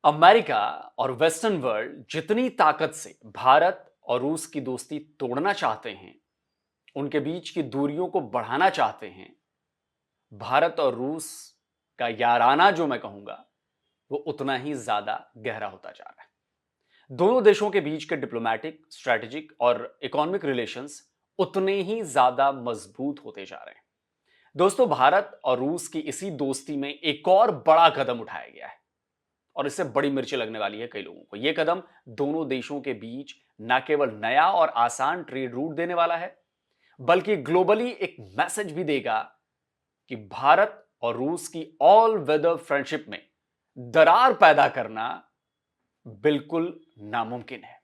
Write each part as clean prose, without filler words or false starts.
America और western world जितनी ताकत से भारत और रूस की दोस्ती तोड़ना चाहते हैं, उनके बीच की दूरियों को बढ़ाना चाहते हैं, भारत और रूस का याराना जो मैं कहूंगा वो उतना ही ज्यादा गहरा होता जा रहा है। दोनों देशों के बीच के डिप्लोमैटिक, स्ट्रेटेजिक और इकोनॉमिक रिलेशंस उतने ही ज्यादा मजबूत होते जा रहे हैं। दोस्तों, भारत और रूस की इसी दोस्ती में एक और बड़ा कदम उठाया गया है और इससे बड़ी मिर्ची लगने वाली है कई लोगों को। यह कदम दोनों देशों के बीच न केवल नया और आसान ट्रेड रूट देने वाला है, बल्कि ग्लोबली एक मैसेज भी देगा कि भारत और रूस की ऑल वेदर फ्रेंडशिप में दरार पैदा करना बिल्कुल नामुमकिन है।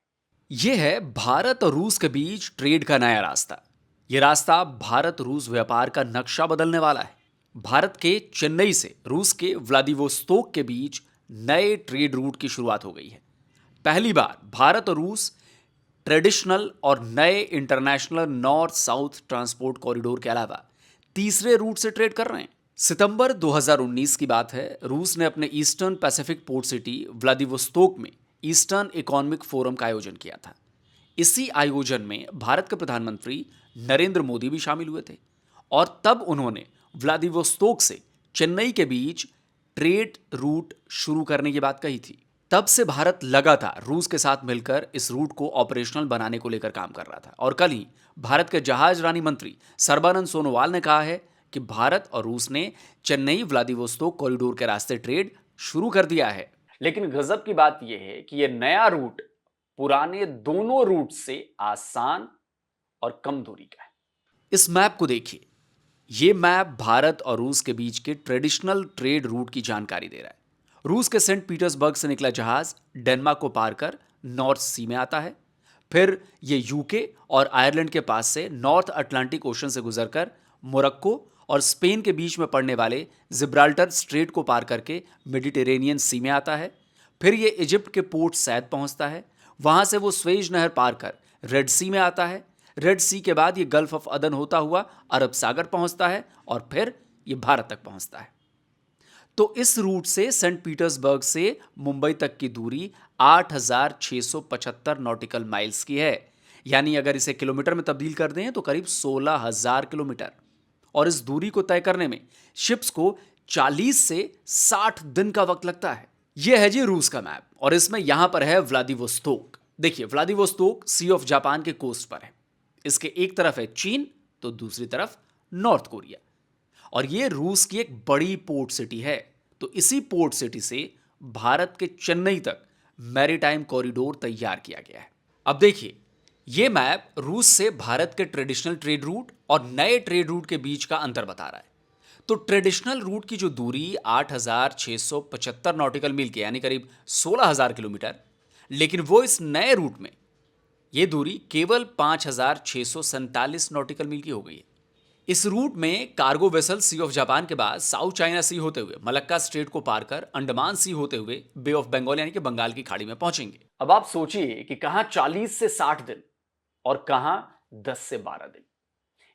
यह है भारत और रूस के बीच ट्रेड का नया रास्ता। यह रास्ता भारत रूस व्यापार का नक्शा बदलने वाला है। भारत के चेन्नई से रूस के व्लादिवोस्तोक के बीच नए ट्रेड रूट की शुरुआत हो गई है। पहली बार भारत और रूस ट्रेडिशनल और नए international north south transport corridor के अलावा तीसरे रूट से ट्रेड कर रहे हैं। सितंबर 2019 की बात है। रूस ने अपने eastern Pacific port city Vladivostok में ईस्टर्न इकोनॉमिक फोरम का आयोजन किया था। इसी आयोजन में भारत के प्रधानमंत्री नरेंद्र मोदी भी शामिल हुए थे और तब उन्होंने व्लादिवोस्तोक से चेन्नई के बीच ट्रेड रूट शुरू करने की बात कही थी। तब से भारत लगातार रूस के साथ मिलकर इस रूट को ऑपरेशनल बनाने को लेकर काम कर रहा था और कल ही भारत के जहाज रानी मंत्री सर्बानंद सोनोवाल ने कहा है कि भारत और रूस ने चेन्नई व्लादिवोस्तोक कॉरिडोर के रास्ते ट्रेड शुरू कर दिया है। लेकिन गजब की बात यह है कि यह नया रूट पुराने दोनों रूट से आसान और कम दूरी का है। इस मैप को देखिए। यह मैप भारत और रूस के बीच के ट्रेडिशनल ट्रेड रूट की जानकारी दे रहा है। रूस के सेंट पीटर्सबर्ग से निकला जहाज डेनमार्क को पार कर नॉर्थ सी में आता है। फिर यह यूके और आयरलैंड के पास से नॉर्थ अटलांटिक ओशन से गुजरकर मोरक्को और स्पेन के बीच में पड़ने वाले जिब्राल्टर स्ट्रेट को पार करके मेडिटेरेनियन सी में आता है। फिर यह इजिप्ट के पोर्ट सैद पहुंचता है। वहां से वो स्वेज नहर पार कर रेड सी में आता है। रेड सी के बाद ये गल्फ ऑफ अदन होता हुआ अरब सागर पहुंचता है और फिर ये भारत तक पहुंचता है। तो इस रूट से सेंट पीटर्सबर्ग से मुंबई तक की दूरी 8,675 नॉटिकल माइल्स की है। यानी अगर इसे किलोमीटर में तब्दील कर दें तो करीब 16,000 किलोमीटर। और इस दूरी को तय करने में शिप्स को 40 से 60 दिन का वक्त लगता है। यह है जी रूस का मैप और इसमें यहां पर है व्लादिवोस्तोक। देखिए, व्लादिवोस्तोक सी ऑफ जापान के कोस्ट पर है। इसके एक तरफ है चीन तो दूसरी तरफ नॉर्थ कोरिया और यह रूस की एक बड़ी पोर्ट सिटी है। तो इसी पोर्ट सिटी से भारत के चेन्नई तक मैरीटाइम कॉरिडोर तैयार किया गया है। अब देखिए, यह मैप रूस से भारत के ट्रेडिशनल ट्रेड रूट और नए ट्रेड रूट के बीच का अंतर बता रहा है। तो ट्रेडिशनल रूट की जो दूरी 8,675 नॉटिकल मील की यानी करीब 16,000 किलोमीटर, लेकिन वो इस नए रूट में यह दूरी केवल 5,647 नॉटिकल मील की हो गई है। इस रूट में cargo vessel sea of Japan के बाद साउथ चाइना सी होते हुए मलक्का स्ट्रेट को पार कर अंडमान सी होते हुए बे ऑफ बंगाल यानी कि बंगाल की खाड़ी में पहुंचेंगे। अब आप सोचिए कि कहां 40 से 60 दिन और कहां 10 से 12 दिन,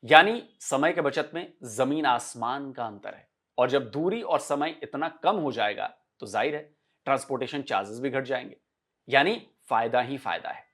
यानी समय के बचत में जमीन आसमान का अंतर है। और जब दूरी और समय इतना कम हो जाएगा तो जाहिर है ट्रांसपोर्टेशन चार्जेस भी घट जाएंगे, यानी फायदा ही फायदा है।